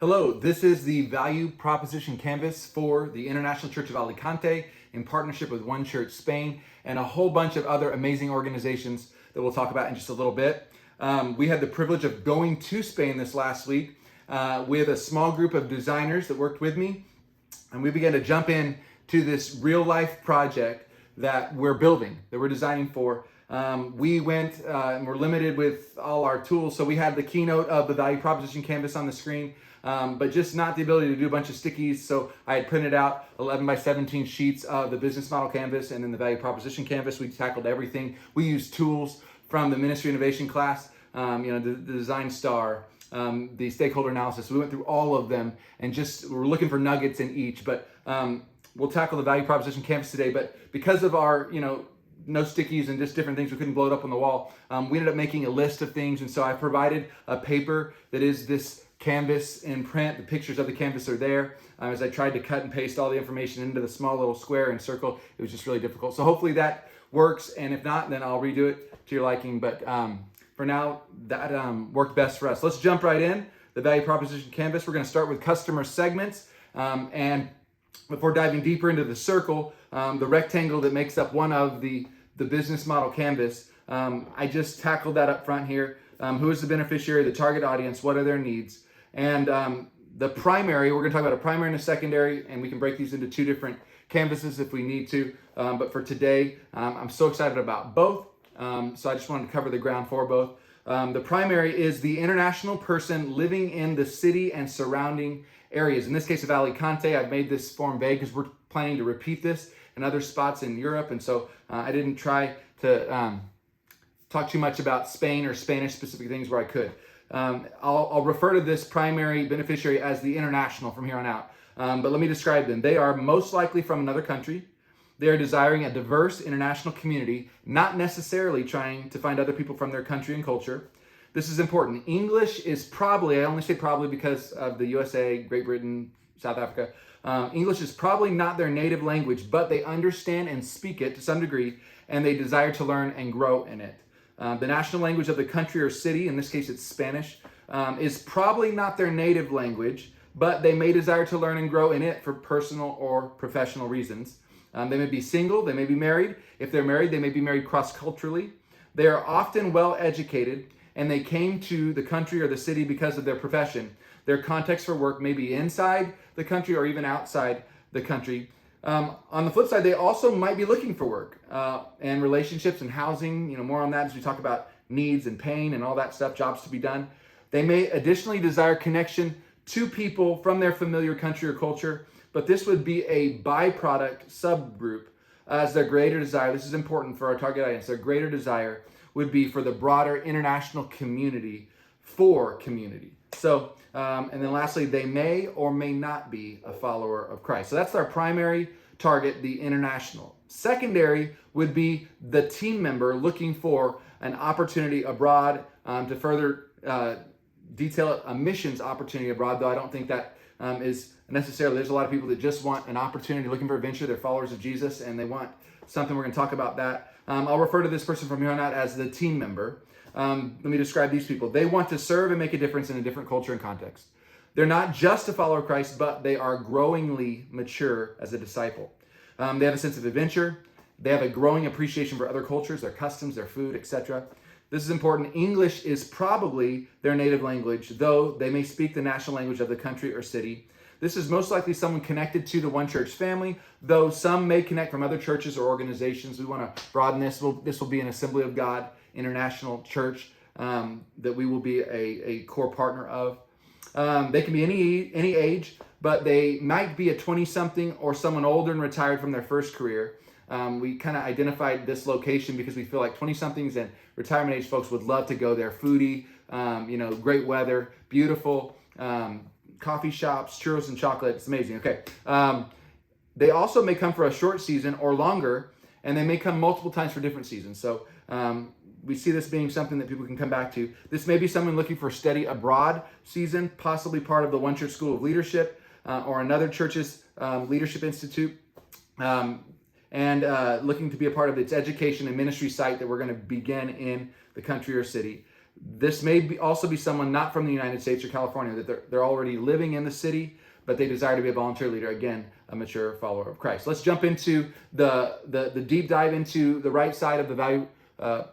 Hello, this is the value proposition canvas for the International Church of Alicante in partnership with One Church Spain and a whole bunch of other amazing organizations that we'll talk about in just a little bit. We had the privilege of going to Spain this last week with a small group of designers that worked with me, and we began to jump in to this real life project that we're building, that we're designing for. We went and we're limited with all our tools, so we had the keynote of the value proposition canvas on the screen, but just not the ability to do a bunch of stickies. So I had printed out 11 by 17 sheets of the business model canvas and then the value proposition canvas. We tackled everything. We used tools from the ministry innovation class, the design star, the stakeholder analysis. We went through all of them and just we're looking for nuggets in each. But we'll tackle the value proposition canvas today. But because of our, no stickies and just different things, we couldn't blow it up on the wall. We ended up making a list of things, and so I provided a paper that is this canvas in print. The pictures of the canvas are there. As I tried to cut and paste all the information into the small little square and circle, it was just really difficult. So hopefully that works, and if not, then I'll redo it to your liking. But for now, that worked best for us. Let's jump right in. The value proposition canvas. We're going to start with customer segments, and before diving deeper into the circle, the rectangle that makes up one of the business model canvas, I just tackled that up front here. Who is the beneficiary, the target audience, what are their needs? And the primary, we're going to talk about a primary and a secondary, and we can break these into two different canvases if we need to. But for today, I'm so excited about both. So I just wanted to cover the ground for both. The primary is the international person living in the city and surrounding areas. In this case of Alicante, I've made this form vague because we're planning to repeat this in other spots in Europe. And so I didn't try to talk too much about Spain or Spanish specific things where I could. I'll refer to this primary beneficiary as the international from here on out. But let me describe them. They are most likely from another country. They are desiring a diverse international community, not necessarily trying to find other people from their country and culture. This is important. English is probably, I only say probably because of the USA, Great Britain, South Africa. English is probably not their native language, but they understand and speak it to some degree, and they desire to learn and grow in it. The national language of the country or city, in this case it's Spanish, is probably not their native language, but they may desire to learn and grow in it for personal or professional reasons. They may be single, they may be married. If they're married, they may be married cross-culturally. They are often well-educated, and they came to the country or the city because of their profession. Their context for work may be inside the country or even outside the country. On the flip side, they also might be looking for work and relationships and housing, more on that as we talk about needs and pain and all that stuff, jobs to be done. They may additionally desire connection to people from their familiar country or culture, but this would be a byproduct subgroup as their greater desire. This is important for our target audience. Their greater desire would be for the broader international community for community. So, and then lastly, they may or may not be a follower of Christ. So that's our primary target, the international. Secondary would be the team member looking for an opportunity abroad to further detail a missions opportunity abroad, though I don't think that is necessarily. There's a lot of people that just want an opportunity, looking for adventure. They're followers of Jesus and they want something. We're going to talk about that. I'll refer to this person from here on out as the team member. Let me describe these people. They want to serve and make a difference in a different culture and context. They're not just a follower of Christ, but they are growingly mature as a disciple. They have a sense of adventure. They have a growing appreciation for other cultures, their customs, their food, etc. This is important. English is probably their native language, though they may speak the national language of the country or city. This is most likely someone connected to the One Church family, though some may connect from other churches or organizations. We want to broaden this. This will be an Assembly of God International Church that we will be a core partner of. They can be any age, but they might be a 20-something or someone older and retired from their first career. We kind of identified this location because we feel like 20-somethings and retirement age folks would love to go there. Foodie, great weather, beautiful coffee shops, churros and chocolate. It's amazing. Okay. They also may come for a short season or longer, and they may come multiple times for different seasons. So we see this being something that people can come back to. This may be someone looking for a study abroad season, possibly part of the One Church School of Leadership or another church's leadership institute, and looking to be a part of its education and ministry site that we're going to begin in the country or city. This may also be someone not from the United States or California, that they're already living in the city, but they desire to be a volunteer leader. Again, a mature follower of Christ. Let's jump into the deep dive into the right side of the value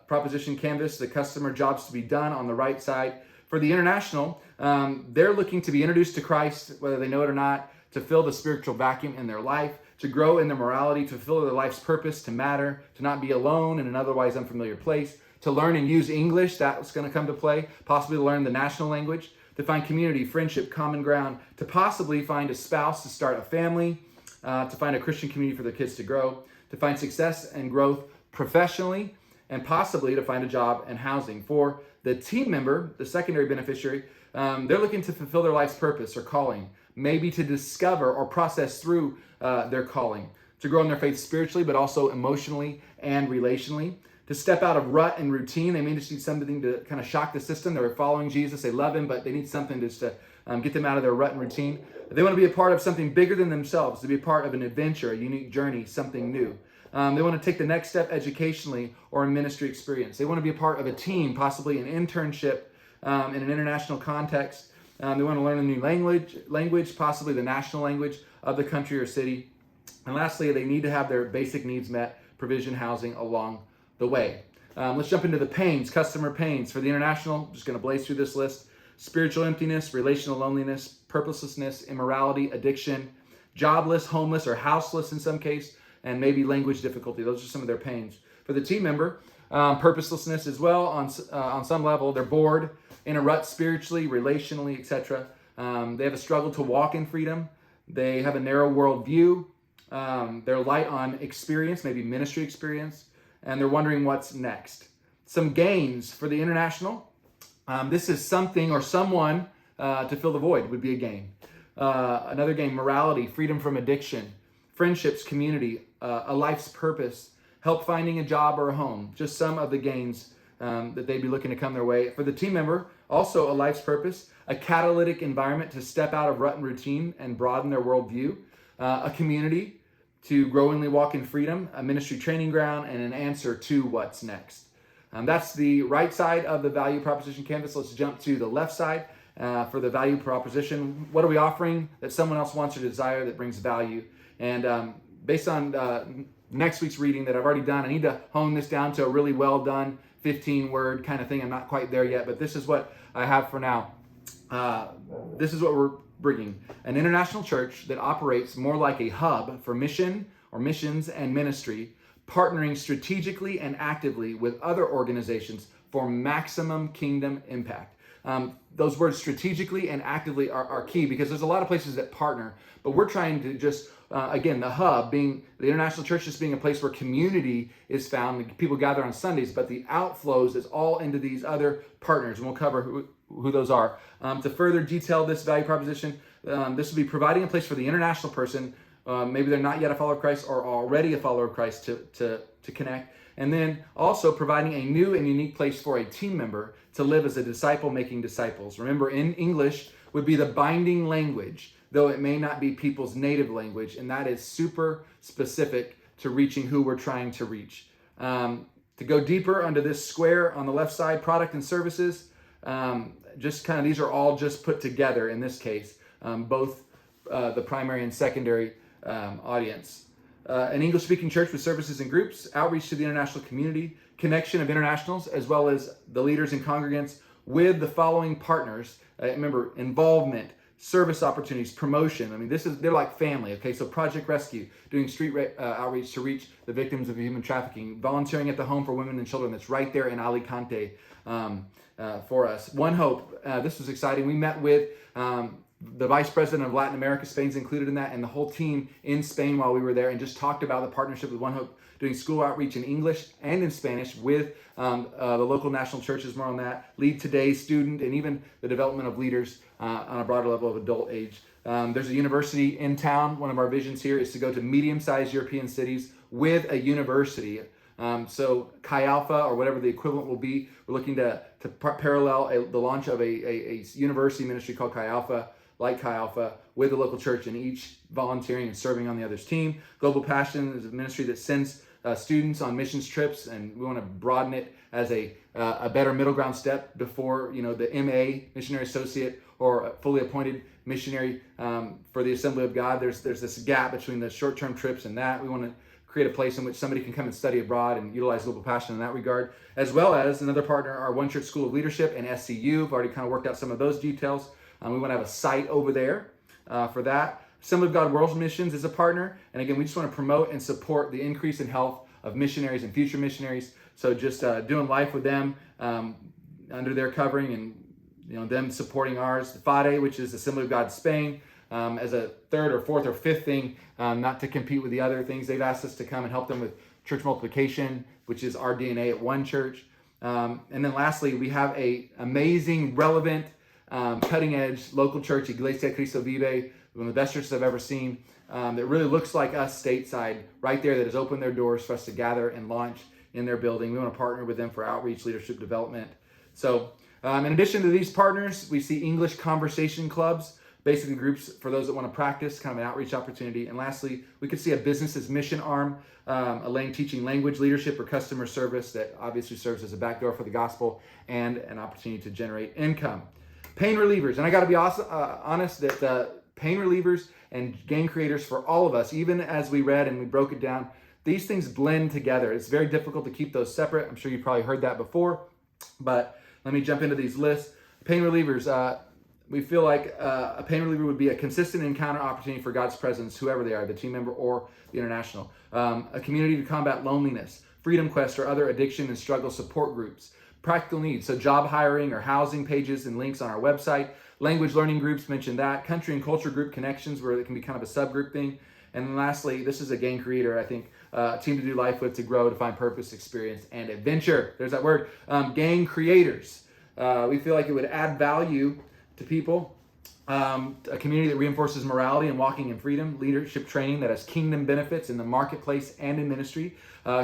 proposition canvas, the customer jobs to be done on the right side. For the international, they're looking to be introduced to Christ, whether they know it or not, to fill the spiritual vacuum in their life, to grow in their morality, to fulfill their life's purpose, to matter, to not be alone in an otherwise unfamiliar place, to learn and use English, that's going to come to play, possibly to learn the national language, to find community, friendship, common ground, to possibly find a spouse to start a family, to find a Christian community for their kids to grow, to find success and growth professionally, and possibly to find a job and housing. For the team member, the secondary beneficiary, they're looking to fulfill their life's purpose or calling, maybe to discover or process through their calling, to grow in their faith spiritually, but also emotionally and relationally, to step out of rut and routine. They may just need something to kind of shock the system. They're following Jesus, they love him, but they need something just to get them out of their rut and routine. They want to be a part of something bigger than themselves, to be a part of an adventure, a unique journey, something new. They want to take the next step educationally or in ministry experience. They want to be a part of a team, possibly an internship in an international context. They want to learn a new language, possibly the national language of the country or city. And lastly, they need to have their basic needs met, provision, housing along the way. Let's jump into the pains, customer pains. For the international, I'm just going to blaze through this list. Spiritual emptiness, relational loneliness, purposelessness, immorality, addiction, jobless, homeless, or houseless in some case, and maybe language difficulty. Those are some of their pains. For the team member, purposelessness as well on some level. They're bored, in a rut spiritually, relationally, etc. They have a struggle to walk in freedom. They have a narrow worldview. They're light on experience, maybe ministry experience, and they're wondering what's next. Some gains for the international. This is something or someone to fill the void would be a gain. Another gain, morality, freedom from addiction, friendships, community, a life's purpose, help finding a job or a home. Just some of the gains that they'd be looking to come their way. For the team member, also a life's purpose, a catalytic environment to step out of rut and routine and broaden their worldview, a community to growingly walk in freedom, a ministry training ground, and an answer to what's next. That's the right side of the value proposition canvas. Let's jump to the left side for the value proposition. What are we offering that someone else wants or desire that brings value? And based on next week's reading that I've already done, I need to hone this down to a really well done 15-word kind of thing. I'm not quite there yet, but this is what I have for now. This is what we're bringing. An international church that operates more like a hub for mission or missions and ministry, partnering strategically and actively with other organizations for maximum kingdom impact. Those words strategically and actively are key because there's a lot of places that partner, but we're trying to just, again, the hub being the international church, just being a place where community is found. People gather on Sundays, but the outflows is all into these other partners, and we'll cover who those are. To further detail this value proposition, this will be providing a place for the international person, maybe they're not yet a follower of Christ or already a follower of Christ to connect. And then also providing a new and unique place for a team member to live as a disciple making disciples. Remember, in English would be the binding language, though it may not be people's native language, and that is super specific to reaching who we're trying to reach. To go deeper under this square on the left side, product and services, just kind of these are all just put together in this case, both the primary and secondary audience. An English-speaking church with services and groups, outreach to the international community, connection of internationals, as well as the leaders and congregants with the following partners. Remember, involvement, service opportunities, promotion. I mean, they're like family. Okay, so Project Rescue, doing street outreach to reach the victims of human trafficking, volunteering at the home for women and children that's right there in Alicante for us. One Hope, this was exciting. We met with the vice president of Latin America, Spain's included in that, and the whole team in Spain while we were there, and just talked about the partnership with One Hope, doing school outreach in English and in Spanish with the local national churches, more on that, Lead Today student, and even the development of leaders on a broader level of adult age. There's a university in town. One of our visions here is to go to medium-sized European cities with a university. So Chi Alpha, or whatever the equivalent will be, we're looking to parallel the launch of a university ministry called Chi Alpha, like Chi Alpha, with the local church, and each volunteering and serving on the other's team. Global Passion is a ministry that sends students on missions trips, and we want to broaden it as a better middle ground step before, the MA, missionary associate, or a fully appointed missionary for the Assembly of God. There's this gap between the short-term trips and that. We want to create a place in which somebody can come and study abroad and utilize Global Passion in that regard, as well as another partner, our One Church School of Leadership and SCU. We've already kind of worked out some of those details. We want to have a site over there for that. Assembly of God World Missions is a partner. And again, we just want to promote and support the increase in health of missionaries and future missionaries. So just doing life with them under their covering, and them supporting ours. The FADE, which is Assembly of God Spain, as a third or fourth or fifth thing, not to compete with the other things. They've asked us to come and help them with church multiplication, which is our DNA at One Church. And then lastly, we have a amazing, relevant, cutting edge local church, Iglesia Cristo Vive, one of the best churches I've ever seen, that really looks like us stateside right there, that has opened their doors for us to gather and launch in their building. We want to partner with them for outreach, leadership development. So in addition to these partners, we see English conversation clubs, basically groups for those that want to practice, kind of an outreach opportunity. And lastly, we could see a business's mission arm, teaching language leadership or customer service that obviously serves as a backdoor for the gospel and an opportunity to generate income. Pain relievers, and I got to be honest that pain relievers and game creators for all of us, even as we read and we broke it down, these things blend together. It's very difficult to keep those separate. I'm sure you probably heard that before, but let me jump into these lists. Pain relievers, we feel like a pain reliever would be a consistent encounter opportunity for God's presence, whoever they are, the team member or the international. A community to combat loneliness, Freedom Quest or other addiction and struggle support groups. Practical needs, so job hiring or housing pages and links on our website. Language learning groups, mentioned that. Country and culture group connections, where it can be kind of a subgroup thing. And then lastly, this is a game creator, I think, a team to do life with, to grow, to find purpose, experience, and adventure. There's that word, gang creators. We feel like it would add value to people. A community that reinforces morality and walking in freedom, leadership training that has kingdom benefits in the marketplace and in ministry,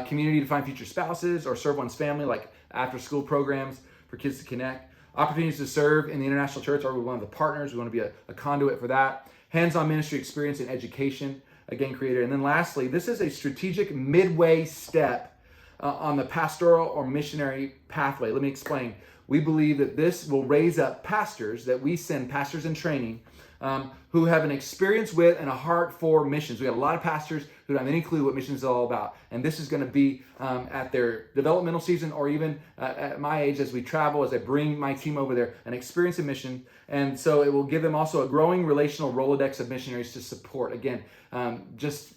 community to find future spouses or serve one's family, like after school programs for kids to connect, opportunities to serve in the International Church or with one of the partners. We want to be a conduit for that, hands-on ministry experience and education, a game creator. And then lastly, this is a strategic midway step on the pastoral or missionary pathway. Let me explain. We believe that this will raise up pastors, that we send pastors in training who have an experience with and a heart for missions. We have a lot of pastors who don't have any clue what missions is all about. And this is going to be at their developmental season, or even at my age as we travel, as I bring my team over there, an experience in mission. And so it will give them also a growing relational Rolodex of missionaries to support. Again, just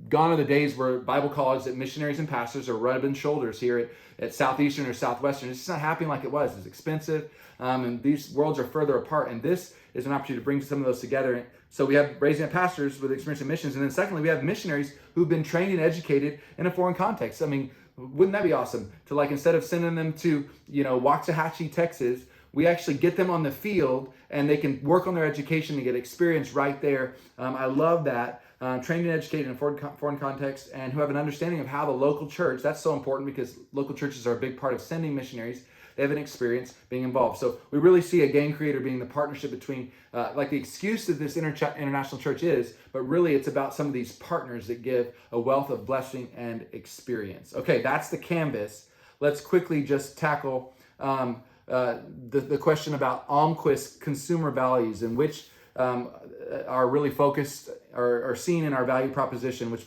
gone are the days where Bible college that missionaries and pastors are rubbing shoulders here at Southeastern or Southwestern. It's just not happening like it was. It's expensive, and these worlds are further apart. And this is an opportunity to bring some of those together. So we have raising up pastors with experience in missions, and then secondly, we have missionaries who've been trained and educated in a foreign context. I mean, wouldn't that be awesome? To, like, instead of sending them to, Waxahachie, Texas, we actually get them on the field and they can work on their education and get experience right there. I love that. Trained and educated in a foreign context, and who have an understanding of how the local church, that's so important because local churches are a big part of sending missionaries. They have an experience being involved. So we really see a game creator being the partnership between, like the excuse that this international church is, but really it's about some of these partners that give a wealth of blessing and experience. Okay, that's the canvas. Let's quickly just tackle the question about Almquist consumer values, and which are really focused or seen in our value proposition, which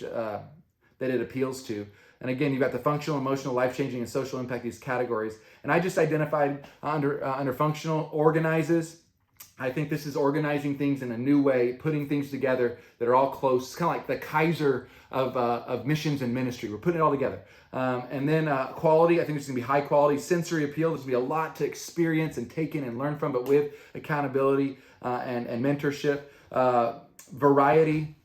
that it appeals to. And again, you've got the functional, emotional, life-changing, and social impact, these categories. And I just identified under functional, organizes. I think this is organizing things in a new way, putting things together that are all close. It's kind of like the Kaiser of missions and ministry. We're putting it all together. And then quality, I think it's going to be high quality. Sensory appeal, there's going to be a lot to experience and take in and learn from, but with accountability and mentorship. Variety,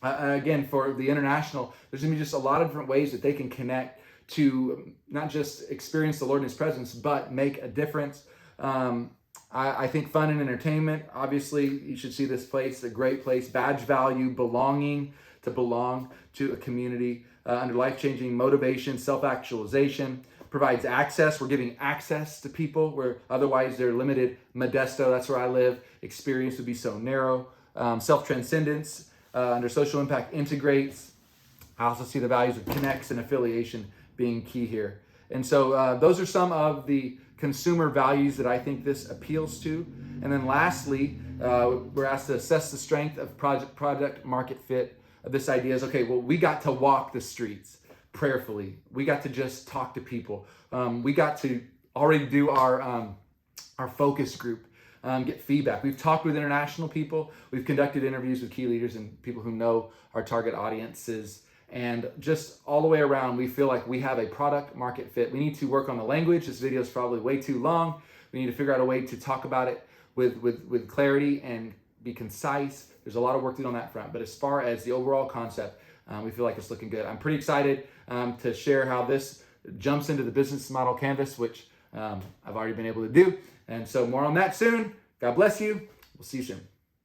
again, for the international, there's going to be just a lot of different ways that they can connect to not just experience the Lord in His presence, but make a difference. I think fun and entertainment, obviously, you should see this place, a great place. Badge value, belonging, to belong to a community. Under life-changing motivation, self-actualization, provides access. We're giving access to people where otherwise they're limited. Modesto, that's where I live. Experience would be so narrow. Self-transcendence, under social impact, integrates. I also see the values of connects and affiliation being key here. And so those are some of the consumer values that I think this appeals to. And then lastly, we're asked to assess the strength of product market fit. This idea is, okay, well, we got to walk the streets prayerfully. We got to just talk to people. We got to already do our focus group, get feedback. We've talked with international people. We've conducted interviews with key leaders and people who know our target audiences. And just all the way around, we feel like we have a product market fit. We need to work on the language. This video is probably way too long. We need to figure out a way to talk about it with clarity and be concise. There's a lot of work to do on that front. But as far as the overall concept, we feel like it's looking good. I'm pretty excited to share how this jumps into the business model canvas, which I've already been able to do. And so more on that soon. God bless you. We'll see you soon.